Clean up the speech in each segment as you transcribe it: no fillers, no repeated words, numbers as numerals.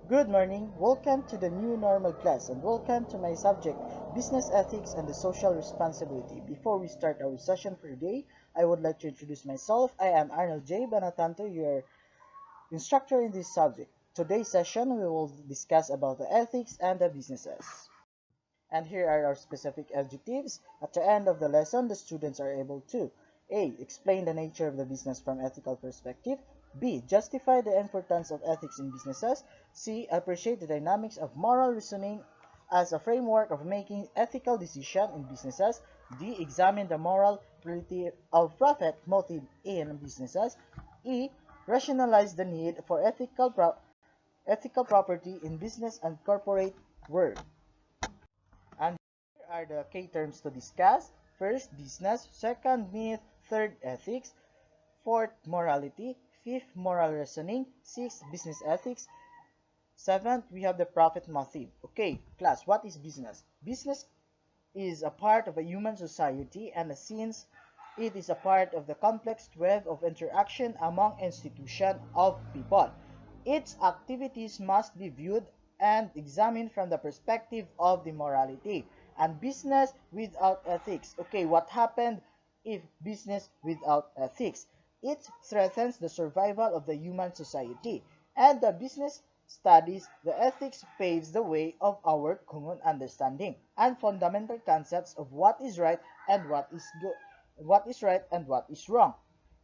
Good morning, welcome to the new normal class and welcome to my subject, Business Ethics and the Social Responsibility. Before we start our session for today, I would like to introduce myself. I am Arnold J. Banatanto, your instructor in this subject. Today's session we will discuss about the ethics and the businesses. And here are our specific adjectives. At the end of the lesson, the students are able to A. Explain the nature of the business from ethical perspective. B. Justify the importance of ethics in businesses. C. Appreciate the dynamics of moral reasoning as a framework of making ethical decisions in businesses. D. Examine the moral reality of profit motive in businesses. E. Rationalize the need for ethical property in business and corporate world. And here are the key terms to discuss. First, business. Second, myth. Third, ethics. Fourth, morality. Fifth, moral reasoning. Sixth, business ethics. Seventh, we have the profit motive. Okay, class, what is business? Business is a part of a human society, and since it is a part of the complex web of interaction among institutions of people, its activities must be viewed and examined from the perspective of the morality. And business without ethics. Okay, what happened if business without ethics? It threatens the survival of the human society, and the business studies the ethics paves the way of our common understanding and fundamental concepts of what is right and what is good, what is right and what is wrong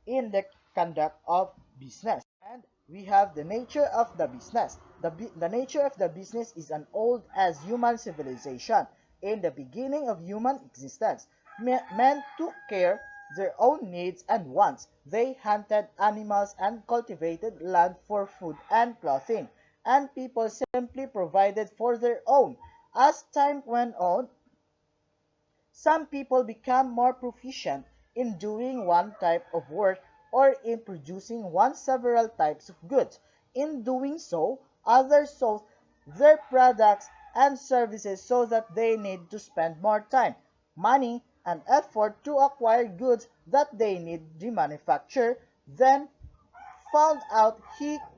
in the conduct of business. And we have the nature of the business. The nature of the business is an old as human civilization. In the beginning of human existence, men took care their own needs and wants. They hunted animals and cultivated land for food and clothing, and people simply provided for their own. As time went on, some people become more proficient in doing one type of work or in producing one several types of goods. In doing so, others sold their products and services so that they need to spend more time, money, and effort to acquire goods that they need remanufacture, then found out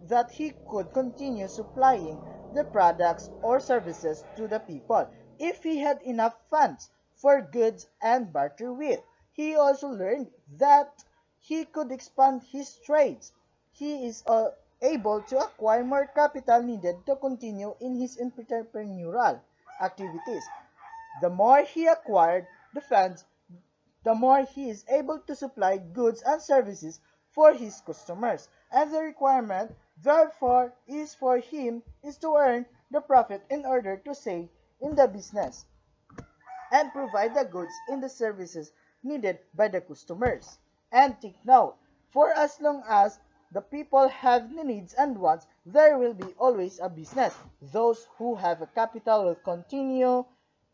that he could continue supplying the products or services to the people if he had enough funds for goods and barter with. He also learned that he could expand his trades. He is able to acquire more capital needed to continue in his entrepreneurial activities. The more he acquired the funds, the more he is able to supply goods and services for his customers. And the requirement, therefore, is for him is to earn the profit in order to stay in the business and provide the goods and the services needed by the customers. And take note, for as long as the people have the needs and wants, there will be always a business. Those who have a capital will continue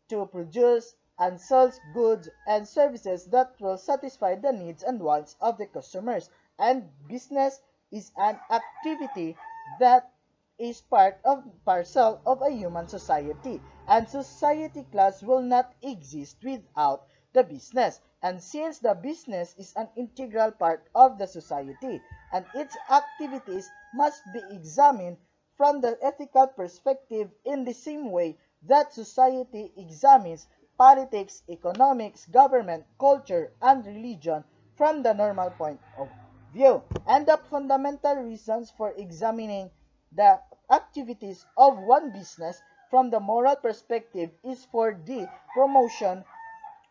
to produce and sell goods and services that will satisfy the needs and wants of the customers. And business is an activity that is part of parcel of a human society, and society class will not exist without the business. And since the business is an integral part of the society and its activities must be examined from the ethical perspective in the same way that society examines politics, economics, government, culture, and religion from the normal point of view. And the fundamental reasons for examining the activities of one business from the moral perspective is for the promotion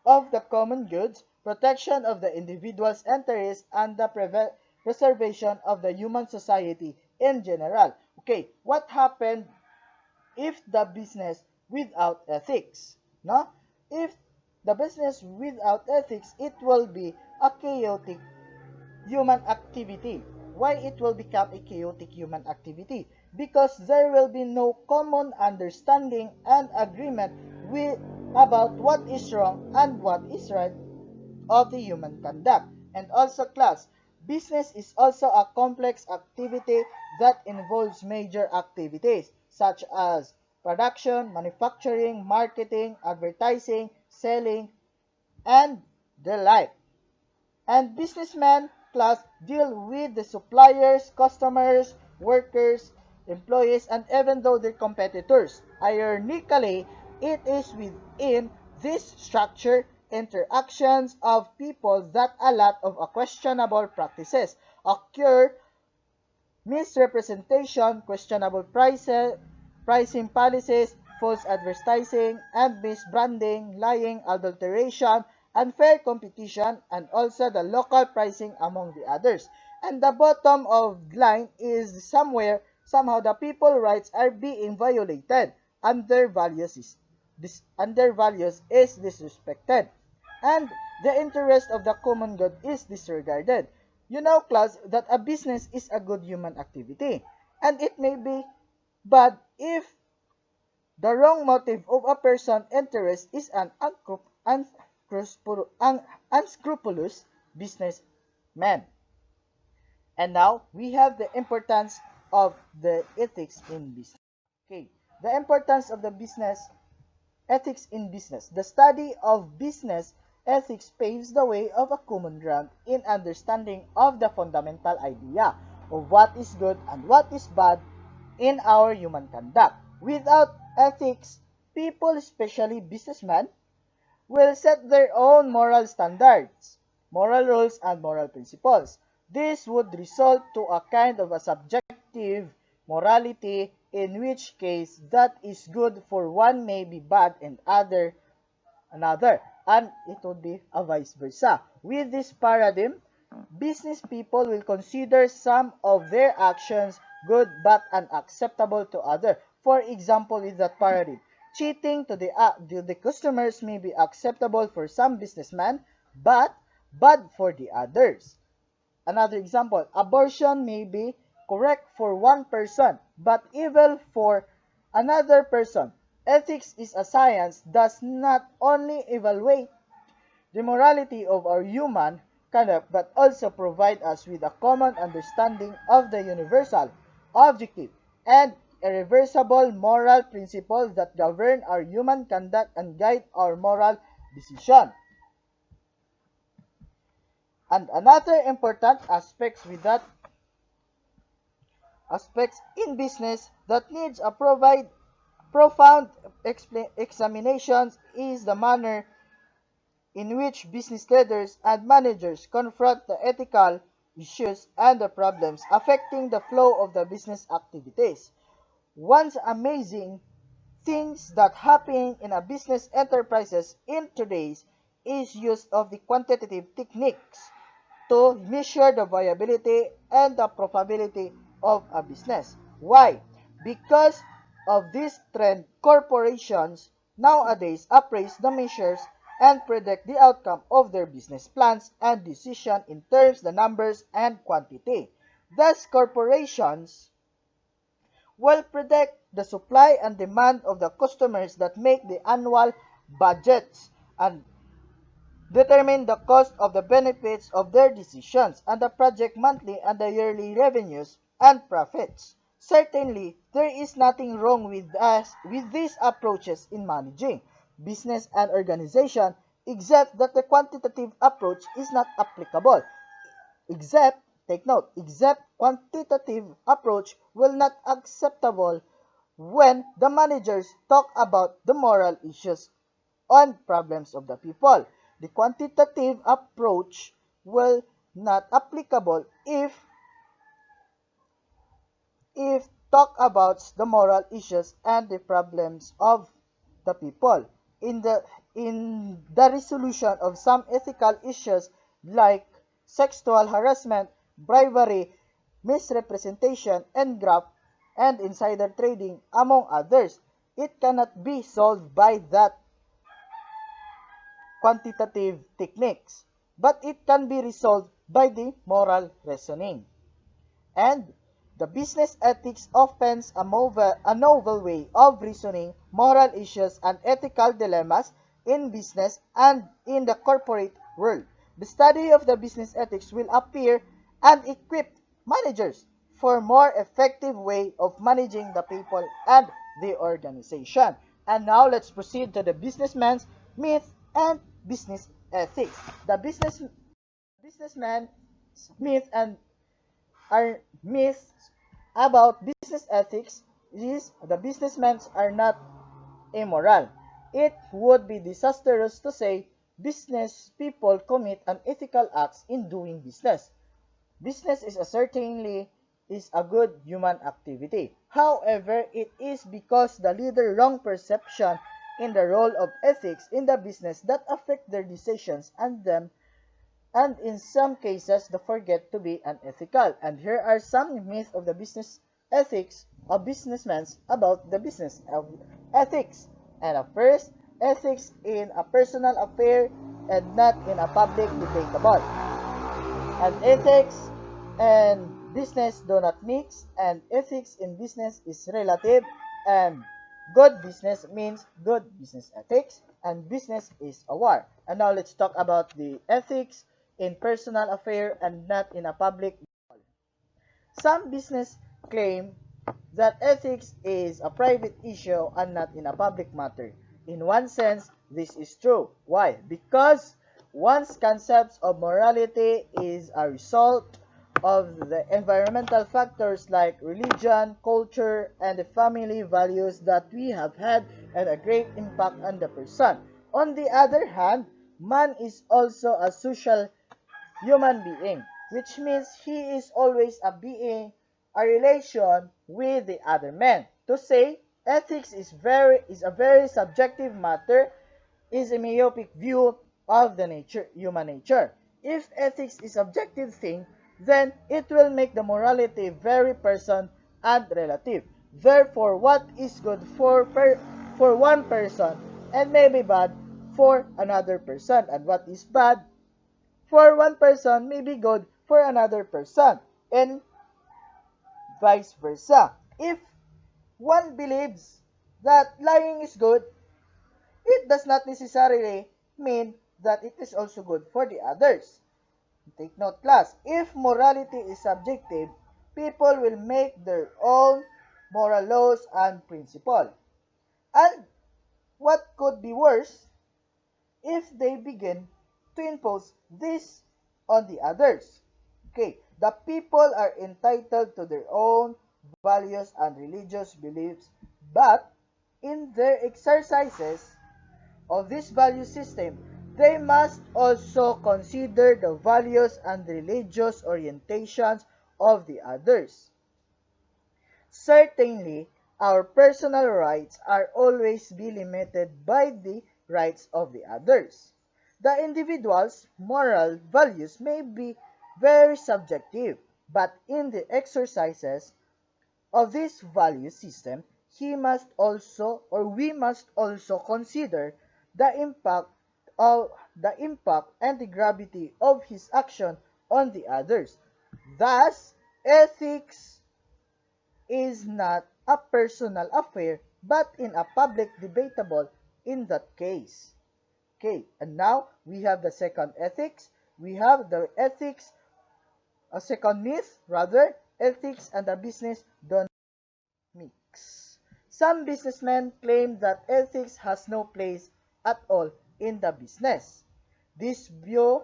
of the common goods, protection of the individual's interests, and the preservation of the human society in general. Okay, what happened if the business without ethics? No? If the business without ethics, it will be a chaotic human activity. Why it will become a chaotic human activity? Because there will be no common understanding and agreement with about what is wrong and what is right of the human conduct. And also class, business is also a complex activity that involves major activities such as production, manufacturing, marketing, advertising, selling, and the like. And businessmen class deal with the suppliers, customers, workers, employees, and even though their competitors. Ironically, it is within this structure interactions of people that a lot of questionable practices occur. Misrepresentation, questionable prices, pricing policies, false advertising, and misbranding, lying, adulteration, unfair competition, and also the local pricing among the others. And the bottom of the line is somewhere, somehow the people rights are being violated, and their values is disrespected, and the interest of the common good is disregarded. You know, class, that a business is a good human activity, and it may be bad if the wrong motive of a person's interest is an unscrupulous businessman. And now we have the importance of the ethics in business. Okay, the importance of the business ethics in business. The study of business ethics paves the way of a common ground in understanding of the fundamental idea of what is good and what is bad in our human conduct. Without ethics, people, especially businessmen, will set their own moral standards, moral rules, and moral principles. This would result to a kind of a subjective morality, in which case that is good for one may be bad and another, and it would be a vice versa. With this paradigm, business people will consider some of their actions good but unacceptable to others. For example, with that paradigm, cheating to the customers may be acceptable for some businessmen but bad for the others. Another example, abortion may be correct for one person but evil for another person. Ethics is a science that does not only evaluate the morality of our human conduct but also provide us with a common understanding of the universal, objective, and irreversible moral principles that govern our human conduct and guide our moral decision. And another important aspects in business that needs a profound examination is the manner in which business leaders and managers confront the ethical issues and the problems affecting the flow of the business activities. Once amazing things that happen in a business enterprises in today's is use of the quantitative techniques to measure the viability and the profitability of a business. Why? Because of this trend, corporations nowadays appraise the measures and predict the outcome of their business plans and decision in terms of the numbers and quantity. Thus, corporations will predict the supply and demand of the customers that make the annual budgets and determine the cost of the benefits of their decisions and the project monthly and the yearly revenues and profits. Certainly, there is nothing wrong with these approaches in managing business and organization, except that the quantitative approach is not applicable. Except, take note, except quantitative approach will not acceptable when the managers talk about the moral issues on problems of the people. The quantitative approach will not applicable if talk about the moral issues and the problems of the people. In the resolution of some ethical issues like sexual harassment, bribery, misrepresentation, and graft and insider trading, among others, it cannot be solved by that quantitative techniques, but it can be resolved by the moral reasoning. And the business ethics offers a novel way of reasoning moral issues and ethical dilemmas in business and in the corporate world. The study of the business ethics will appear and equip managers for more effective way of managing the people and the organization. And now let's proceed to the businessman's myth and business ethics. The businessman's myth and are myths about business ethics is the businessmen are not immoral. It would be disastrous to say business people commit unethical acts in doing business. Business is certainly is a good human activity. However, it is because the leader wrong perception in the role of ethics in the business that affect their decisions and in some cases they forget to be unethical. And here are some myths of the business ethics of businessmen about the business of ethics. And first, ethics in a personal affair and not in a public debatable. And ethics and business do not mix, and ethics in business is relative, and good business means good business ethics, and business is a war. And now let's talk about the ethics in personal affair and not in a public. Some business claim that ethics is a private issue and not in a public matter. In one sense, this is true. Why? Because one's concepts of morality is a result of the environmental factors like religion, culture, and the family values that we have had and a great impact on the person. On the other hand, man is also a social human being, which means he is always a being, a relation with the other man. To say ethics is a very subjective matter is a myopic view of the human nature. If ethics is objective thing, then it will make the morality very person and relative. Therefore, what is good for one person and may be bad for another person, and what is bad for one person may be good for another person, and vice versa. If one believes that lying is good, it does not necessarily mean that it is also good for the others. Take note, class. If morality is subjective, people will make their own moral laws and principles. And what could be worse if they begin to impose this on the others? Okay, the people are entitled to their own values and religious beliefs, but in their exercises of this value system, they must also consider the values and religious orientations of the others. Certainly, our personal rights are always be limited by the rights of the others. The individual's moral values may be very subjective, but in the exercises of this value system, he must also or we must also consider the impact the impact and the gravity of his action on the others. Thus, ethics is not a personal affair but in a public debatable in that case. Okay, and now we have the second ethics. We have the ethics, a second myth rather, ethics and the business don't mix. Some businessmen claim that ethics has no place at all in the business. This view,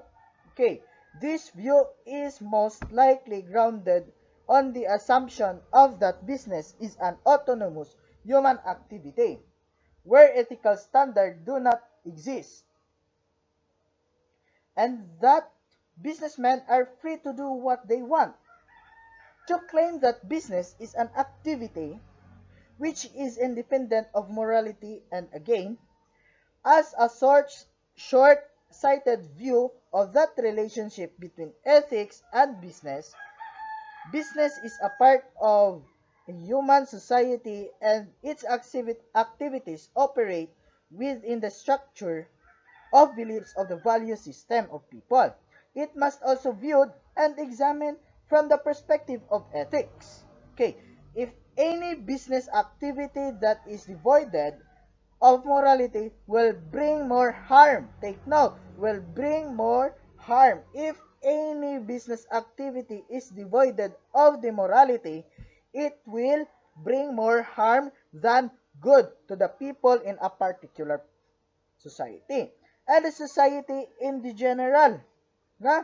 okay, this view is most likely grounded on the assumption of that business is an autonomous human activity where ethical standards do not exist and that businessmen are free to do what they want. To claim that business is an activity which is independent of morality and again, as a short-sighted view of that relationship between ethics and business, business is a part of human society and its activities operate within the structure of beliefs of the value system of people. It must also viewed and examined from the perspective of ethics. Okay, if any business activity that is devoid of morality will bring more harm. Take note, will bring more harm. If any business activity is devoid of the morality, it will bring more harm than good to the people in a particular society. And the society in the general. Na?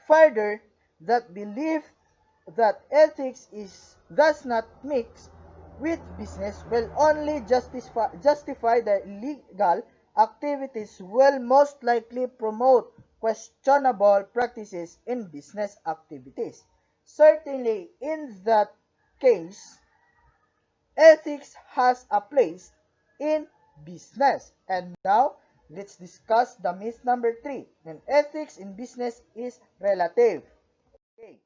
Further, that belief that ethics is does not mix with business will only justify the illegal activities will most likely promote questionable practices in business activities. Certainly, in that case, ethics has a place in business. And now, let's discuss the myth number 3. And ethics in business is relative. Okay.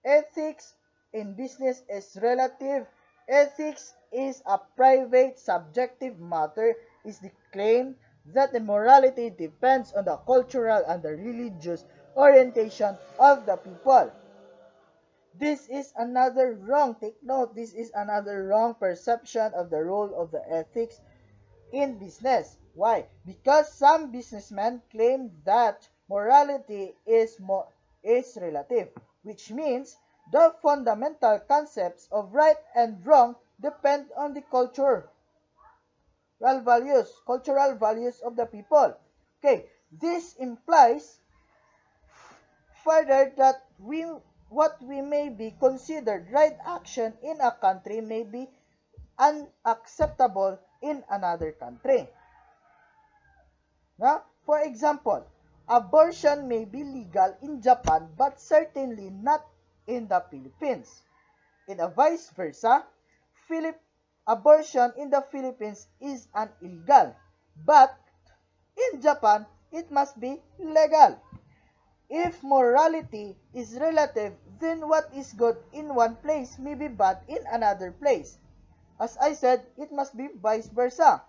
Ethics in business is relative. Ethics is a private, subjective matter. Is the claim that the morality depends on the cultural and the religious orientation of the people. This is another wrong, take note, this is another wrong perception of the role of the ethics in business. Why? Because some businessmen claim that morality is relative, which means the fundamental concepts of right and wrong depend on the cultural values of the people. Okay, this implies further that what we may be considered right action in a country may be unacceptable in another country. For example, abortion may be legal in Japan but certainly not in the Philippines. In a vice versa, abortion in the Philippines is an illegal, but in Japan it must be legal. If morality is relative, then what is good in one place may be bad in another place. As I said, it must be vice versa.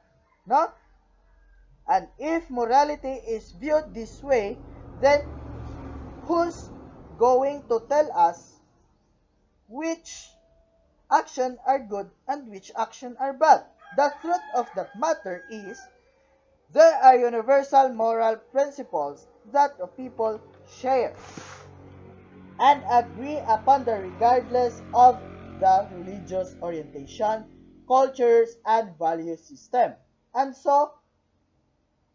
No? And if morality is viewed this way, then who's going to tell us which action are good and which action are bad? The truth of that matter is there are universal moral principles that people share and agree upon them regardless of the religious orientation, cultures, and value system. And so,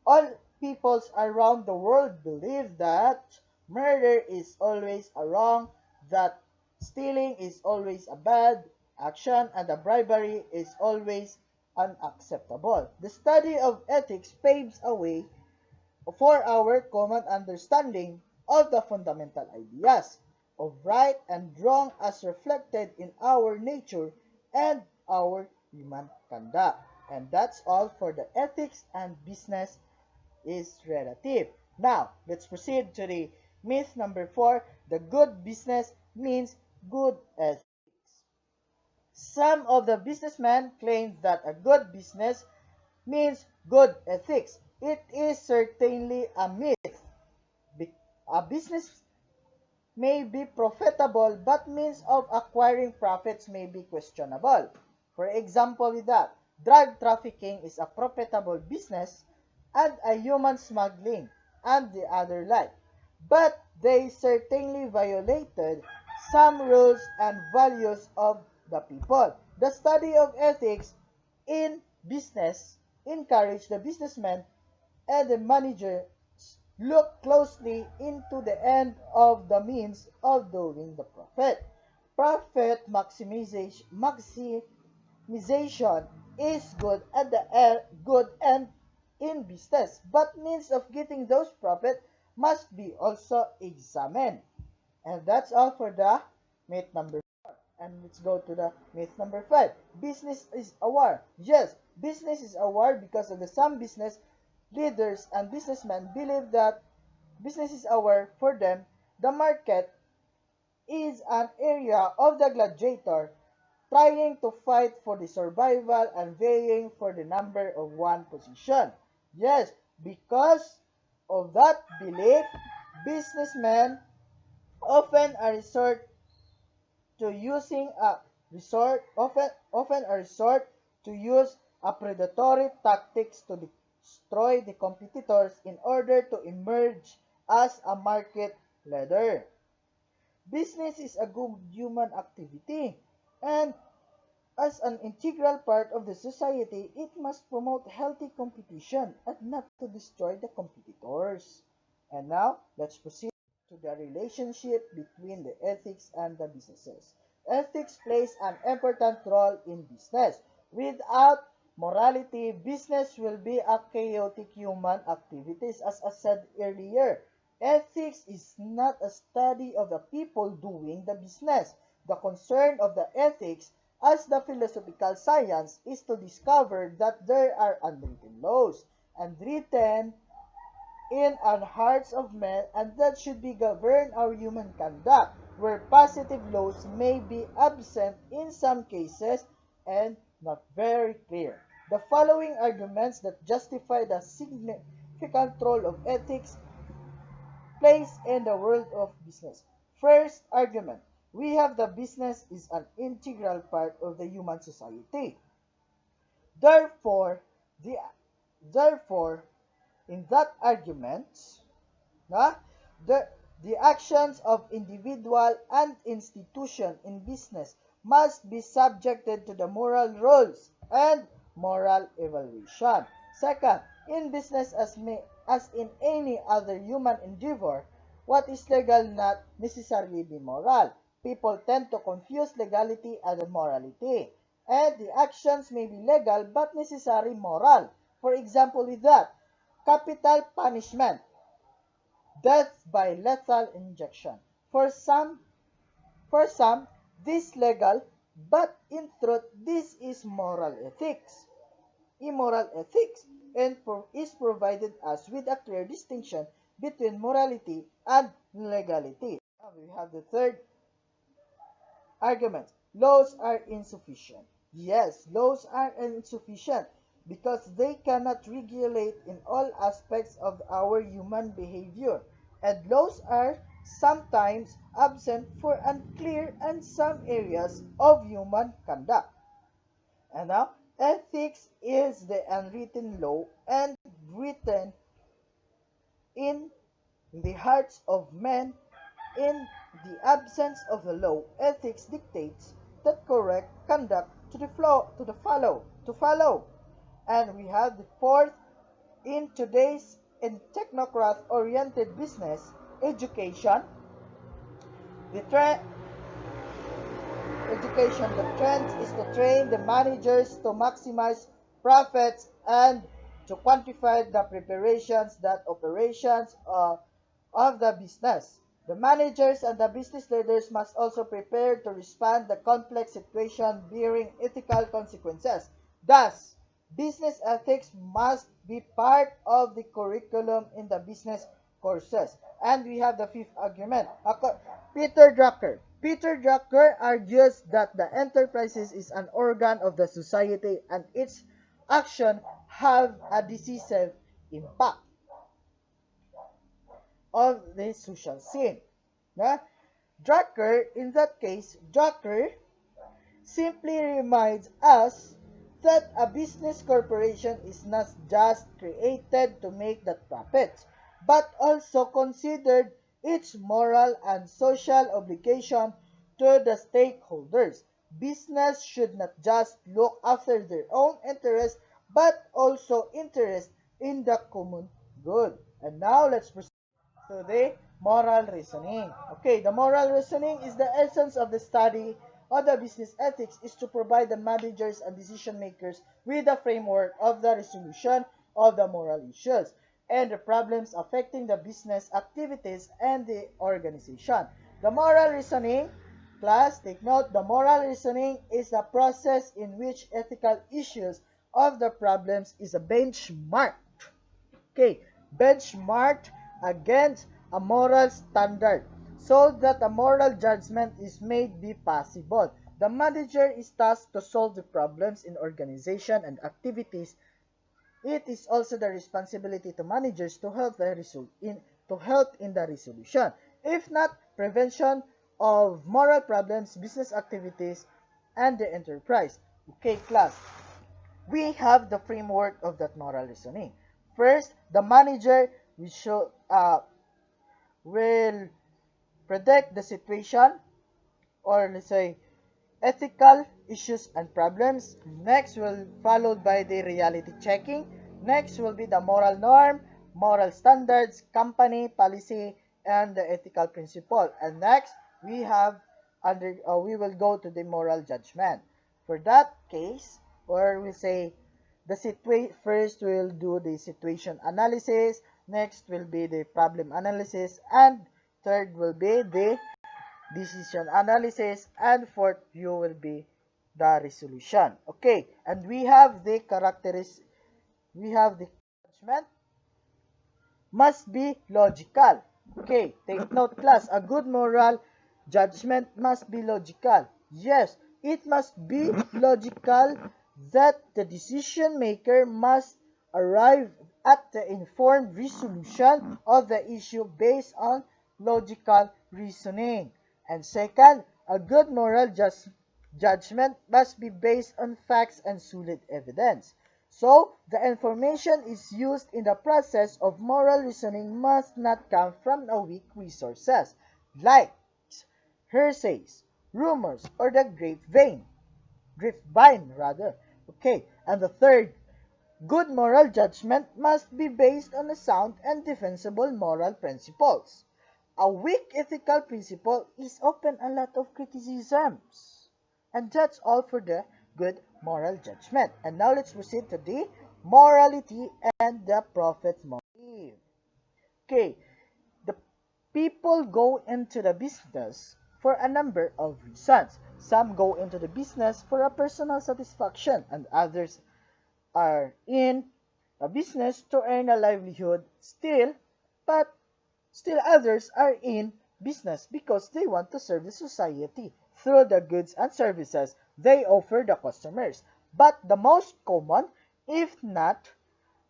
all peoples around the world believe that murder is always a wrong, that stealing is always a bad action, and that bribery is always unacceptable. The study of ethics paves a way for our common understanding of the fundamental ideas of right and wrong as reflected in our nature and our human conduct. And that's all for the ethics and business is relative. Now, let's proceed to the myth number 4. The good business means good ethics. Some of the businessmen claim that a good business means good ethics. It is certainly a myth. A business may be profitable, but means of acquiring profits may be questionable. For example, with that, drug trafficking is a profitable business and a human smuggling and the other like. But they certainly violated some rules and values of the people. The study of ethics in business encouraged the businessman and the manager look closely into the end of the means of doing the profit. Profit maximization is good at the good end in business, but means of getting those profit must be also examined. And that's all for the myth number 4. And let's go to the myth number 5. Business is a war. Yes, business is a war because of the some business leaders and businessmen believe that business is a war for them. The market is an area of the gladiator trying to fight for the survival and vying for the number of one position. Yes, because of that belief, businessmen often are resort to using a resort often a resort to use a predatory tactics to destroy the competitors in order to emerge as a market leader. Business is a good human activity, and as an integral part of the society, it must promote healthy competition and not to destroy the competitors. And now, let's proceed. to the relationship between the ethics and the businesses. Ethics plays an important role in business. Without morality, business will be a chaotic human activities as I said earlier. Ethics is not a study of the people doing the business. The concern of the ethics as the philosophical science is to discover that there are unwritten laws, unwritten in our hearts of men, and that should be govern our human conduct, where positive laws may be absent in some cases and not very clear. The following arguments that justify the significant role of ethics plays in the world of business. First argument, we have the business is an integral part of the human society. Therefore, the therefore in that argument, na, the, the actions of individual and institution in business must be subjected to the moral rules and moral evaluation. Second, in business as in any other human endeavor, what is legal not necessarily be moral. People tend to confuse legality and morality, and the actions may be legal but necessarily moral. For example, with that, capital punishment, death by lethal injection. For some, for some, this legal, but in truth, this is moral ethics, immoral ethics, and is provided us with a clear distinction between morality and legality. Now we have the third argument. Laws are insufficient. Yes, laws are insufficient because they cannot regulate in all aspects of our human behavior, and laws are sometimes absent for unclear and some areas of human conduct. And now, ethics is the unwritten law and written in the hearts of men. In the absence of the law, ethics dictates that correct conduct to follow. And we have the fourth, in today's in technocrat-oriented business education, the trend education the trend is to train the managers to maximize profits and to quantify the preparations that operations of the business. The managers and the business leaders must also prepare to respond to complex situations bearing ethical consequences. Thus, business ethics must be part of the curriculum in the business courses. And we have the fifth argument. Peter Drucker. Peter Drucker argues that the enterprises is an organ of the society and its action have a decisive impact of the social scene. Na? Drucker, in that case, Drucker simply reminds us that a business corporation is not just created to make that profits, but also considered its moral and social obligation to the stakeholders. Business should not just look after their own interests, but also interest in the common good. And now let's proceed to the moral reasoning. Okay, the moral reasoning is the essence of the study of the business ethics is to provide the managers and decision makers with a framework of the resolution of the moral issues and the problems affecting the business activities and the organization. The moral reasoning, class, take note, the moral reasoning is the process in which ethical issues of the problems is a benchmark. Okay, benchmarked against a moral standard so that a moral judgment is made be possible. The manager is tasked to solve the problems in organization and activities. It is also the responsibility to managers to help in the resolution. If not, prevention of moral problems, business activities, and the enterprise. Okay, class. We have the framework of that moral reasoning. First, the manager will predict the situation, or let's say ethical issues and problems. Next will followed by the reality checking. Next will be the moral norm, moral standards, company policy, and the ethical principle. And next, we have we will go to the moral judgment. For that case, or we say first we'll do the situation analysis, next will be the problem analysis, and third will be the decision analysis, and fourth view will be the resolution. Okay, and we have the judgment must be logical. Okay, take note class, a good moral judgment must be logical. Yes, it must be logical that the decision maker must arrive at the informed resolution of the issue based on logical reasoning. And second, a good moral judgment must be based on facts and solid evidence. So, the information is used in the process of moral reasoning must not come from a weak resources, like hearsays, rumors, or the grapevine rather. Okay, and the third, good moral judgment must be based on a sound and defensible moral principles. A weak ethical principle is open a lot of criticisms. And that's all for the good moral judgment. And now let's proceed to the morality and the profit motive. Okay, the people go into the business for a number of reasons. Some go into the business for a personal satisfaction, and others are in a business to earn a livelihood but still others are in business because they want to serve the society through the goods and services they offer the customers. But the most common, if not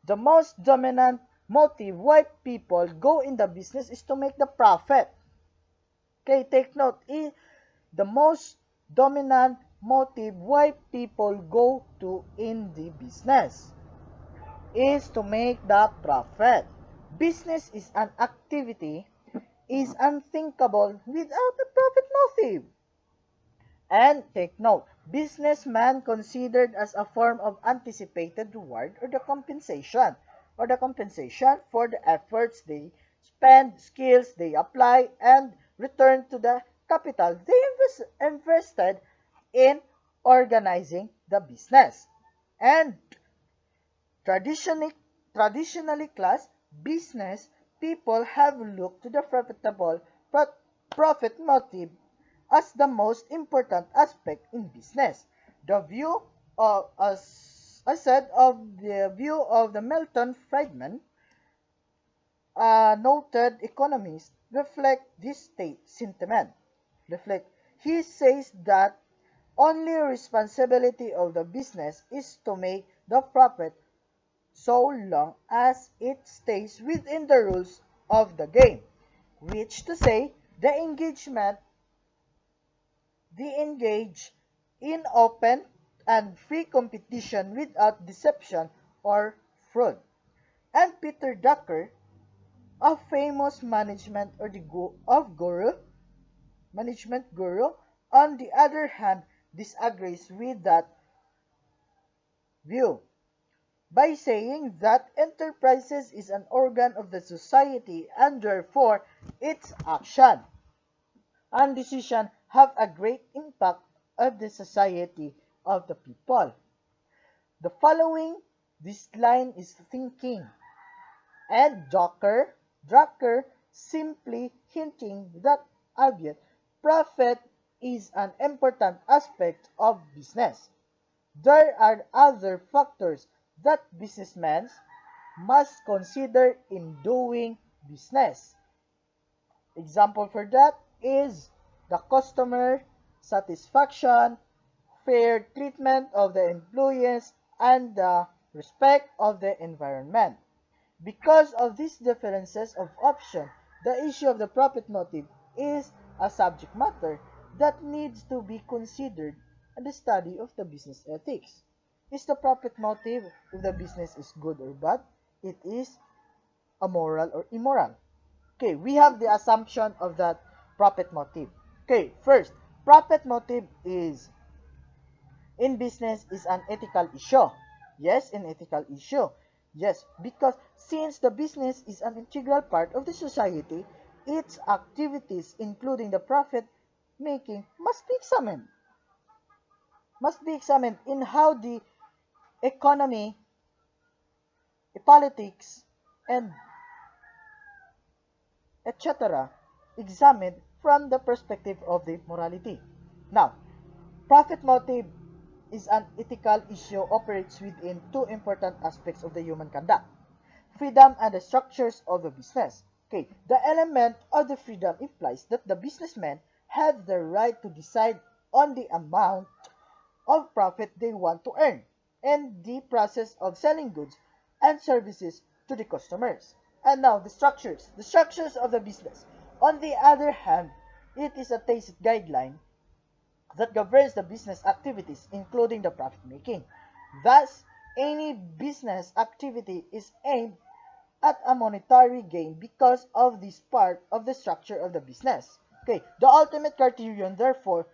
the most dominant motive why people go in the business is to make the profit. Okay, take note, the most dominant motive why people go to in the business is to make the profit. Business is an activity is unthinkable without a profit motive. And take note, businessman considered as a form of anticipated reward or the compensation for the efforts they spend, skills they apply, and return to the capital they invested in organizing the business. And traditionally class business people have looked to the profit motive as the most important aspect in business. The view of, as I said, of the view of the Milton Friedman, a noted economist, reflect this state sentiment. He says that only responsibility of the business is to make the profit so long as it stays within the rules of the game, which to say they engage in open and free competition without deception or fraud. And Peter Drucker, a famous management guru, on the other hand, disagrees with that view by saying that enterprises is an organ of the society and therefore its action and decision have a great impact on the society of the people. The following this line is thinking, and Drucker simply hinting that albeit profit is an important aspect of business, there are other factors that businessmen must consider in doing business. Example for that is the customer satisfaction, fair treatment of the employees, and the respect of the environment. Because of these differences of option, the issue of the profit motive is a subject matter that needs to be considered in the study of the business ethics. Is the profit motive if the business is good or bad? It is amoral or immoral. Okay, we have the assumption of that profit motive. Okay, first, profit motive is in business is an ethical issue. Yes, an ethical issue. Yes, because since the business is an integral part of the society, its activities, including the profit making, must be examined in how the economy, politics, and etc. examined from the perspective of the morality. Now, profit motive is an ethical issue operates within two important aspects of the human conduct: freedom and the structures of the business. Okay, the element of the freedom implies that the businessmen have the right to decide on the amount of profit they want to earn and the process of selling goods and services to the customers. And now the structures of the business. On the other hand, it is a tacit guideline that governs the business activities, including the profit making. Thus, any business activity is aimed at a monetary gain because of this part of the structure of the business. Okay, the ultimate criterion, therefore,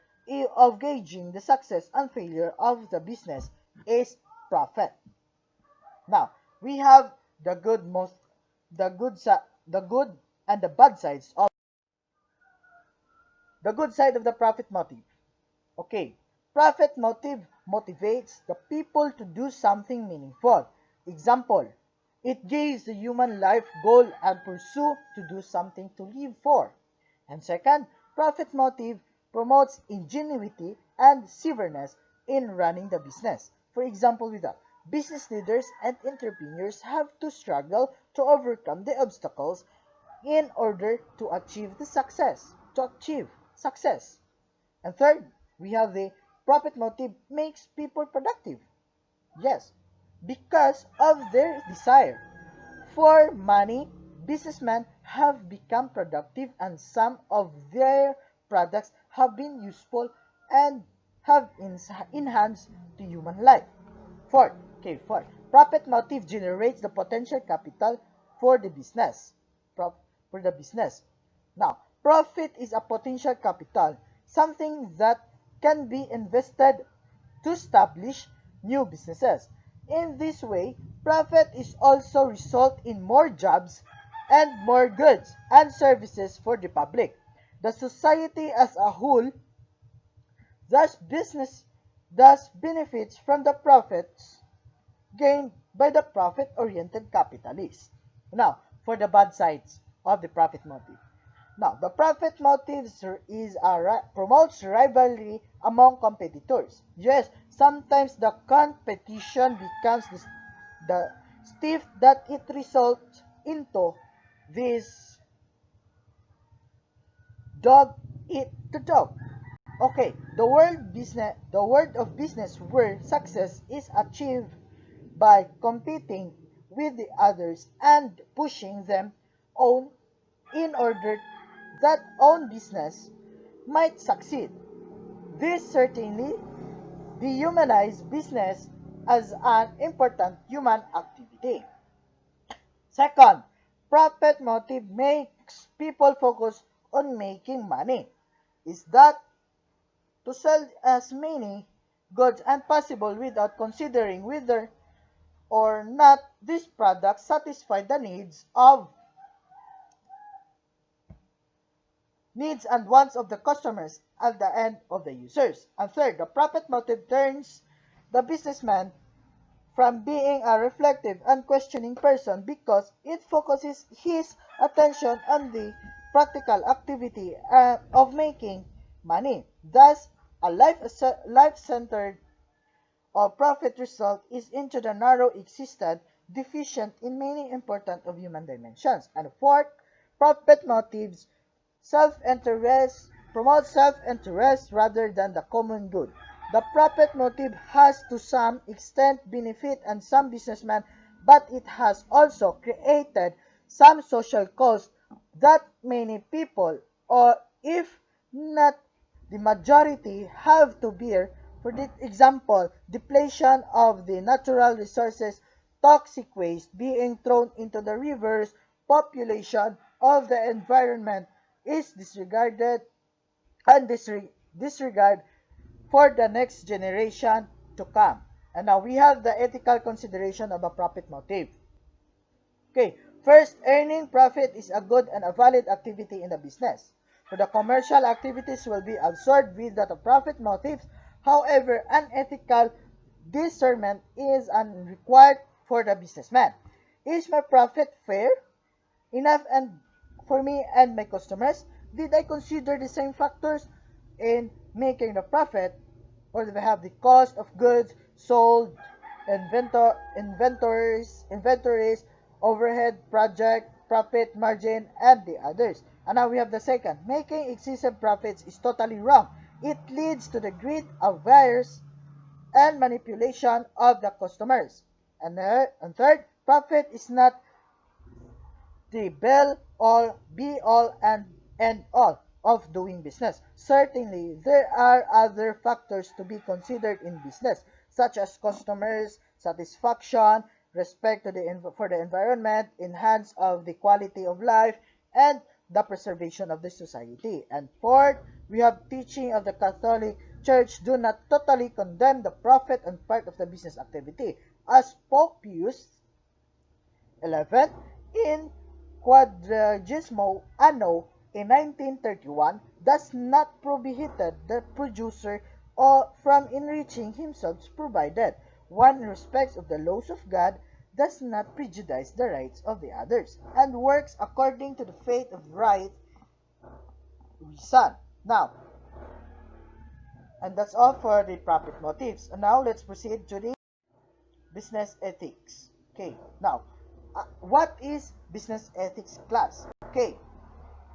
of gauging the success and failure of the business is profit. Now, we have the good most the good and the bad sides of the good side of the profit motive. Okay, profit motive motivates the people to do something meaningful. Example, it gives the human life goal and pursue to do something to live for. And second, profit motive promotes ingenuity and severness in running the business. For example, with that, business leaders and entrepreneurs have to struggle to overcome the obstacles in order to achieve success. And third, we have the profit motive makes people productive. Yes, because of their desire for money, businessmen have become productive and some of their products have been useful and have enhanced the human life. Fourth, profit motive generates the potential capital for the business. For the business. Now, profit is a potential capital, something that can be invested to establish new businesses. In this way, profit is also result in more jobs and more goods and services for the public. The society as a whole thus benefits from the profits gained by the profit-oriented capitalists. Now, for the bad sides of the profit motive. Now, the profit motive promotes rivalry among competitors. Yes, sometimes the competition becomes the stiff that it results into this dog eat the dog. Okay, the world of business where success is achieved by competing with the others and pushing them on in order that own business might succeed. This certainly dehumanizes business as an important human activity. Second, profit motive makes people focus on making money. Is that to sell as many goods as possible without considering whether or not these products satisfy the needs and wants of the customers at the end of the users. And third, the profit motive turns the businessman from being a reflective and questioning person because it focuses his attention on the practical activity of making money. Thus, a life-centered or profit result is into the narrow existed deficient in many important of human dimensions. And fourth, profit motives self-interest promotes self-interest rather than the common good. The profit motive has to some extent benefit and some businessmen, but it has also created some social cost that many people, or if not the majority, have to bear. For example, depletion of the natural resources, toxic waste being thrown into the rivers, population of the environment is disregarded and disregard for the next generation to come. And now we have the ethical consideration of a profit motive. Okay, First, earning profit is a good and a valid activity in the business. So the commercial activities will be absorbed with the profit motives. However, unethical discernment is required for the businessman. Is my profit fair enough and for me and my customers? Did I consider the same factors in making the profit, or do I have the cost of goods sold, inventories, overhead, project, profit margin, and the others? And now we have the second. Making excessive profits is totally wrong. It leads to the greed of buyers and manipulation of the customers. And third, profit is not the be all and end all of doing business. Certainly, there are other factors to be considered in business, such as customers' satisfaction, respect to for the environment, enhance of the quality of life, and the preservation of the society. And fourth, we have teaching of the Catholic Church do not totally condemn the profit and part of the business activity. As Pope Pius 11 in Quadragesimo Anno in 1931 does not prohibit the producer from enriching himself provided one respects of the laws of God, does not prejudice the rights of the others, and works according to the faith of right reason. Now, and that's all for the profit motives. And now let's proceed to the business ethics. Okay, now, what is business ethics class? Okay,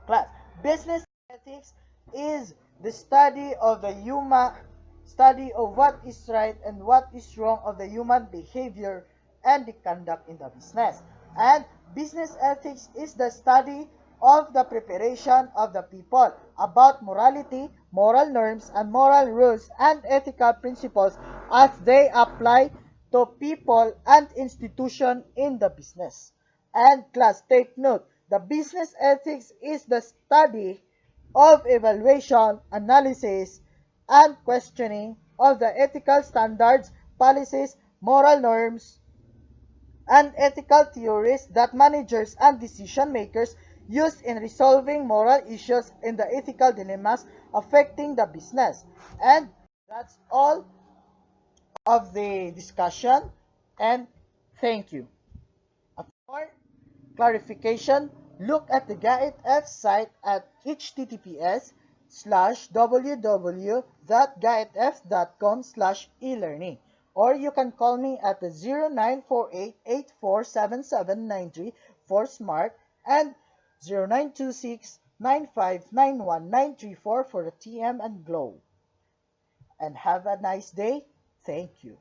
class. Business ethics is the study of what is right and what is wrong of the human behavior and the conduct in the business. And business ethics is the study of the preparation of the people about morality, moral norms, and moral rules and ethical principles as they apply to people and institution in the business. And class, take note, the business ethics is the study of evaluation, analysis, and questioning of the ethical standards, policies, moral norms, and ethical theories that managers and decision makers use in resolving moral issues in the ethical dilemmas affecting the business. And that's all of the discussion, and thank you. For clarification, look at the GAITF site at https://www.gaitf.com/elearning, or you can call me at the 0948-847793 for SMART and 0926-9591934 for the TM and Glow. And have a nice day. Thank you.